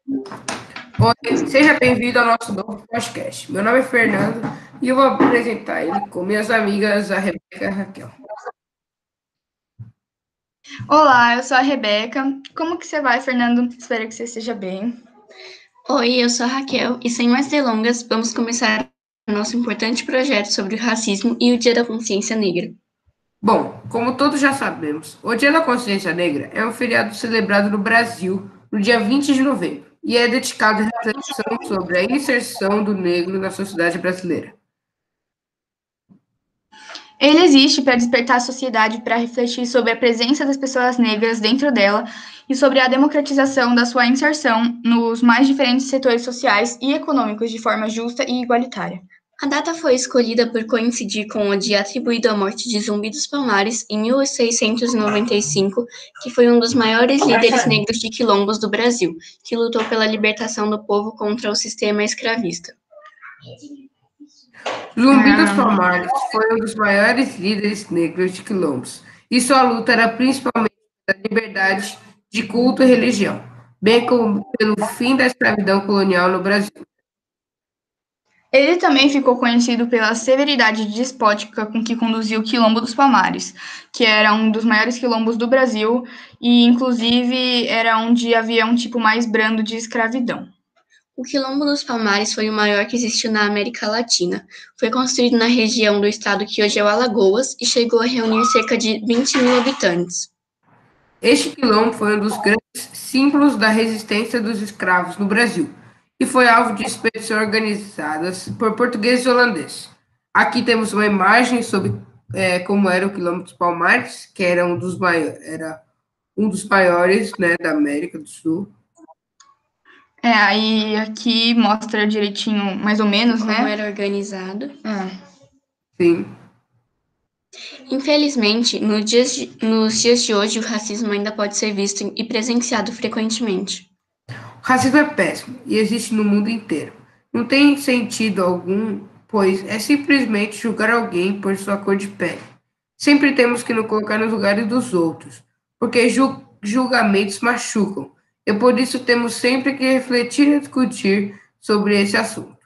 Oi, seja bem-vindo ao nosso novo podcast. Meu nome é Fernando e eu vou apresentar ele com minhas amigas, a Rebeca e a Raquel. Olá, eu sou a Rebeca. Como que você vai, Fernando? Espero que você esteja bem. Oi, eu sou a Raquel e sem mais delongas, vamos começar o nosso importante projeto sobre o racismo e o Dia da Consciência Negra. Bom, como todos já sabemos, o Dia da Consciência Negra é um feriado celebrado no Brasil no dia 20 de novembro e é dedicado à reflexão sobre a inserção do negro na sociedade brasileira. Ele existe para despertar a sociedade para refletir sobre a presença das pessoas negras dentro dela e sobre a democratização da sua inserção nos mais diferentes setores sociais e econômicos de forma justa e igualitária. A data foi escolhida por coincidir com o dia atribuído à morte de Zumbi dos Palmares, em 1695, que foi um dos maiores líderes negros de quilombos do Brasil, que lutou pela libertação do povo contra o sistema escravista. Zumbi dos Palmares foi um dos maiores líderes negros de quilombos e sua luta era principalmente pela liberdade de culto e religião, bem como pelo fim da escravidão colonial no Brasil. Ele também ficou conhecido pela severidade despótica com que conduziu o Quilombo dos Palmares, que era um dos maiores quilombos do Brasil e, inclusive, era onde havia um tipo mais brando de escravidão. O Quilombo dos Palmares foi o maior que existiu na América Latina. Foi construído na região do estado que hoje é o Alagoas e chegou a reunir cerca de 20 mil habitantes. Este quilombo foi um dos grandes símbolos da resistência dos escravos no Brasil e foi alvo de expedições organizadas por portugueses e holandeses. Aqui temos uma imagem sobre como era o Quilombo dos Palmares, que era um dos maiores, né, da América do Sul. Aí aqui mostra direitinho, mais ou menos, Como né? era organizado. Sim. Infelizmente, nos dias de hoje, o racismo ainda pode ser visto e presenciado frequentemente. O racismo é péssimo e existe no mundo inteiro. Não tem sentido algum, pois é simplesmente julgar alguém por sua cor de pele. Sempre temos que nos colocar nos lugares dos outros, porque julgamentos machucam, e por isso temos sempre que refletir e discutir sobre esse assunto.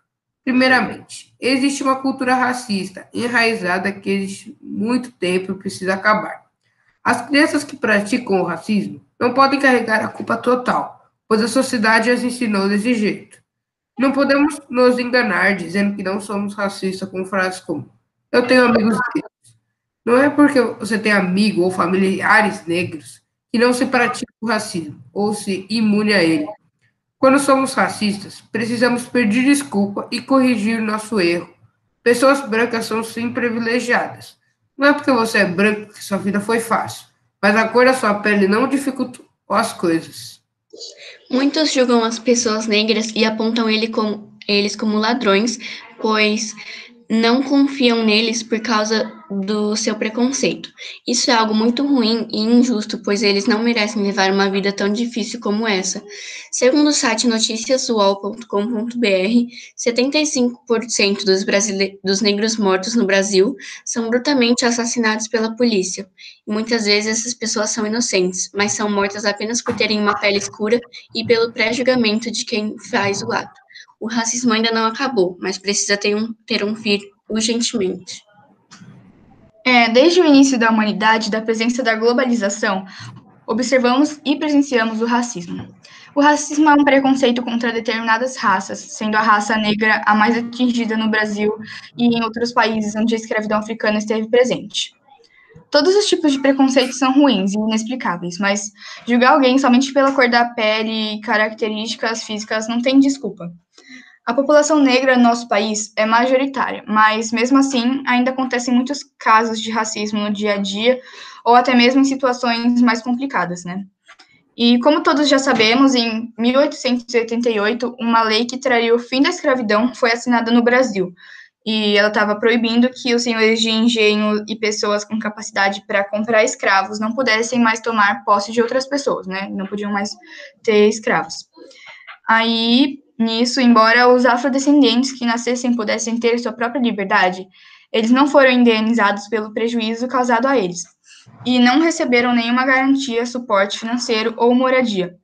Primeiramente, existe uma cultura racista enraizada que existe há muito tempo e precisa acabar. As crianças que praticam o racismo não podem carregar a culpa total, pois a sociedade as ensinou desse jeito. Não podemos nos enganar dizendo que não somos racistas com frases como eu tenho amigos negros. Não é porque você tem amigo ou familiares negros que não se pratica o racismo ou se imune a ele. Quando somos racistas, precisamos pedir desculpa e corrigir nosso erro. Pessoas brancas são sim privilegiadas. Não é porque você é branco que sua vida foi fácil, mas a cor da sua pele não dificultou as coisas. Muitos julgam as pessoas negras e apontam eles como ladrões, pois não confiam neles por causa do seu preconceito. Isso é algo muito ruim e injusto, pois eles não merecem levar uma vida tão difícil como essa. Segundo o site noticiasuol.com.br, 75% dos negros mortos no Brasil são brutalmente assassinados pela polícia. E muitas vezes essas pessoas são inocentes, mas são mortas apenas por terem uma pele escura e pelo pré-julgamento de quem faz o ato. O racismo ainda não acabou, mas precisa ter um fim urgentemente. Desde o início da humanidade, da presença da globalização, observamos e presenciamos o racismo. O racismo é um preconceito contra determinadas raças, sendo a raça negra a mais atingida no Brasil e em outros países onde a escravidão africana esteve presente. Todos os tipos de preconceito são ruins e inexplicáveis, mas julgar alguém somente pela cor da pele e características físicas não tem desculpa. A população negra no nosso país é majoritária, mas mesmo assim ainda acontecem muitos casos de racismo no dia a dia ou até mesmo em situações mais complicadas, né? E como todos já sabemos, em 1888, uma lei que traria o fim da escravidão foi assinada no Brasil. E ela estava proibindo que os senhores de engenho e pessoas com capacidade para comprar escravos não pudessem mais tomar posse de outras pessoas, né? Não podiam mais ter escravos. Aí, nisso, embora os afrodescendentes que nascessem pudessem ter sua própria liberdade, eles não foram indenizados pelo prejuízo causado a eles e não receberam nenhuma garantia, suporte financeiro ou moradia.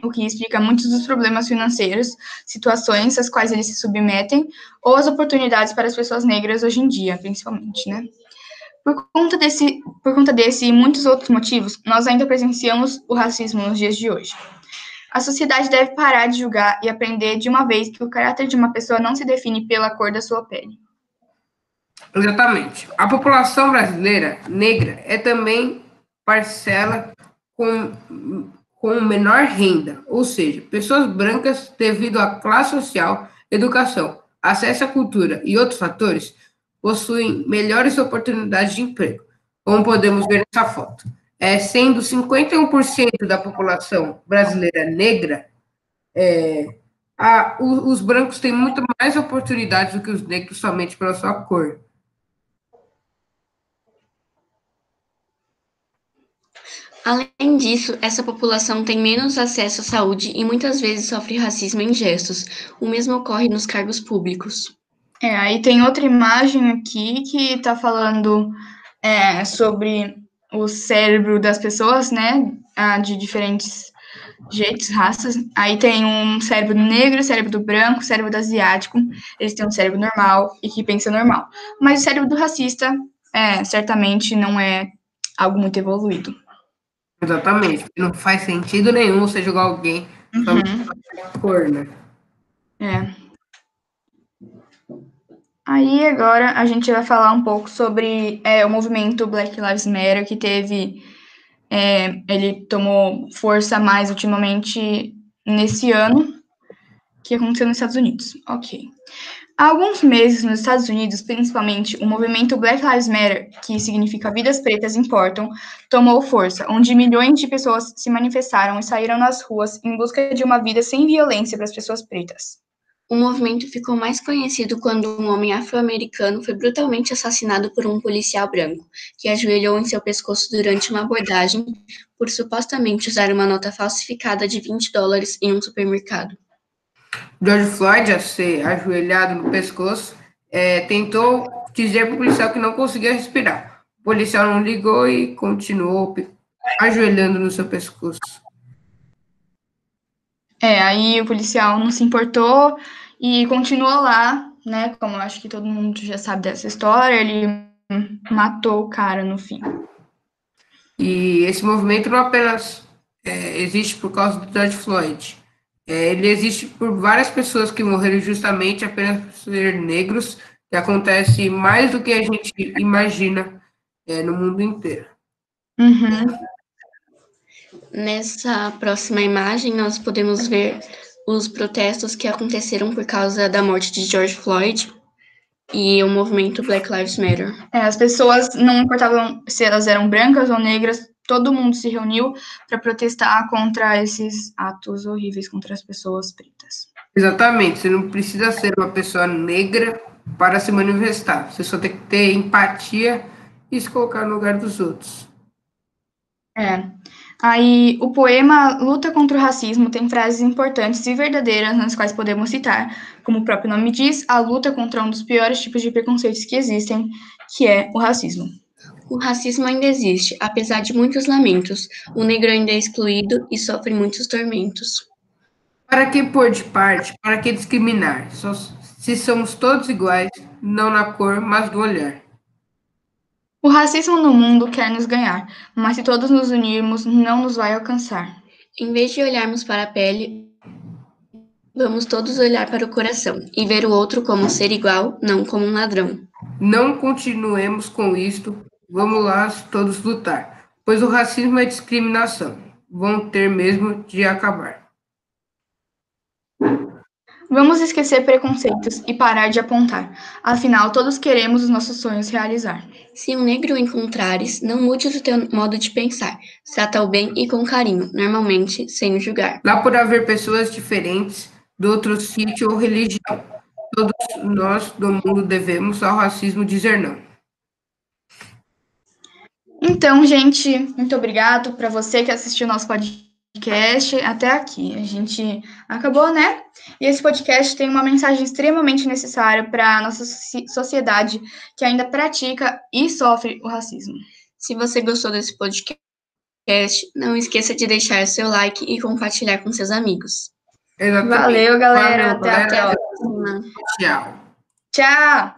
o que explica muitos dos problemas financeiros, situações às quais eles se submetem, ou as oportunidades para as pessoas negras hoje em dia, principalmente, né? Por conta desse e muitos outros motivos, nós ainda presenciamos o racismo nos dias de hoje. A sociedade deve parar de julgar e aprender de uma vez que o caráter de uma pessoa não se define pela cor da sua pele. Exatamente. A população brasileira negra é também parcela com menor renda, ou seja, pessoas brancas, devido à classe social, educação, acesso à cultura e outros fatores, possuem melhores oportunidades de emprego, como podemos ver nessa foto. Sendo 51% da população brasileira negra, os brancos têm muito mais oportunidades do que os negros somente pela sua cor. Além disso, essa população tem menos acesso à saúde e muitas vezes sofre racismo em gestos. O mesmo ocorre nos cargos públicos. Aí tem outra imagem aqui que está falando sobre o cérebro das pessoas, né, de diferentes jeitos, raças. Aí tem um cérebro negro, cérebro do branco, cérebro do asiático. Eles têm um cérebro normal e que pensa normal. Mas o cérebro do racista, certamente não é algo muito evoluído. Exatamente. Não faz sentido nenhum você julgar alguém somente pela cor, né? Aí agora a gente vai falar um pouco sobre o movimento Black Lives Matter, que ele tomou força mais ultimamente nesse ano, que aconteceu nos Estados Unidos. Ok. Há alguns meses nos Estados Unidos, principalmente, o movimento Black Lives Matter, que significa Vidas Pretas Importam, tomou força, onde milhões de pessoas se manifestaram e saíram nas ruas em busca de uma vida sem violência para as pessoas pretas. O movimento ficou mais conhecido quando um homem afro-americano foi brutalmente assassinado por um policial branco, que ajoelhou em seu pescoço durante uma abordagem por supostamente usar uma nota falsificada de $20 em um supermercado. George Floyd, a ser ajoelhado no pescoço, tentou dizer para o policial que não conseguia respirar. O policial não ligou e continuou ajoelhando no seu pescoço. Aí o policial não se importou e continuou lá, né? Como eu acho que todo mundo já sabe dessa história, ele matou o cara no fim. E esse movimento não apenas existe por causa do George Floyd. Ele existe por várias pessoas que morreram justamente apenas por ser negros, que acontece mais do que a gente imagina no mundo inteiro. Nessa próxima imagem, nós podemos ver os protestos que aconteceram por causa da morte de George Floyd e o movimento Black Lives Matter. As pessoas não importavam se elas eram brancas ou negras, todo mundo se reuniu para protestar contra esses atos horríveis contra as pessoas pretas. Exatamente, você não precisa ser uma pessoa negra para se manifestar, você só tem que ter empatia e se colocar no lugar dos outros. Aí, o poema Luta contra o Racismo tem frases importantes e verdadeiras nas quais podemos citar, como o próprio nome diz, a luta contra um dos piores tipos de preconceitos que existem, que é o racismo. O racismo ainda existe, apesar de muitos lamentos. O negro ainda é excluído e sofre muitos tormentos. Para que pôr de parte? Para que discriminar? Se somos todos iguais, não na cor, mas no olhar. O racismo no mundo quer nos ganhar, mas se todos nos unirmos, não nos vai alcançar. Em vez de olharmos para a pele, vamos todos olhar para o coração e ver o outro como um ser igual, não como um ladrão. Não continuemos com isto, vamos lá todos lutar, pois o racismo é discriminação. Vão ter mesmo de acabar. Vamos esquecer preconceitos e parar de apontar. Afinal, todos queremos os nossos sonhos realizar. Se um negro encontrares, não mudes o teu modo de pensar. Trata-o bem e com carinho, normalmente sem o julgar. Lá por haver pessoas diferentes, de outro sítio ou religião, todos nós do mundo devemos ao racismo dizer não. Então, gente, muito obrigado para você que assistiu nosso podcast até aqui. A gente acabou, né? E esse podcast tem uma mensagem extremamente necessária para a nossa sociedade que ainda pratica e sofre o racismo. Se você gostou desse podcast, podcast. Não esqueça de deixar seu like e compartilhar com seus amigos. Exatamente. Valeu, galera. Valeu, Até a galera. próxima. Tchau. Tchau.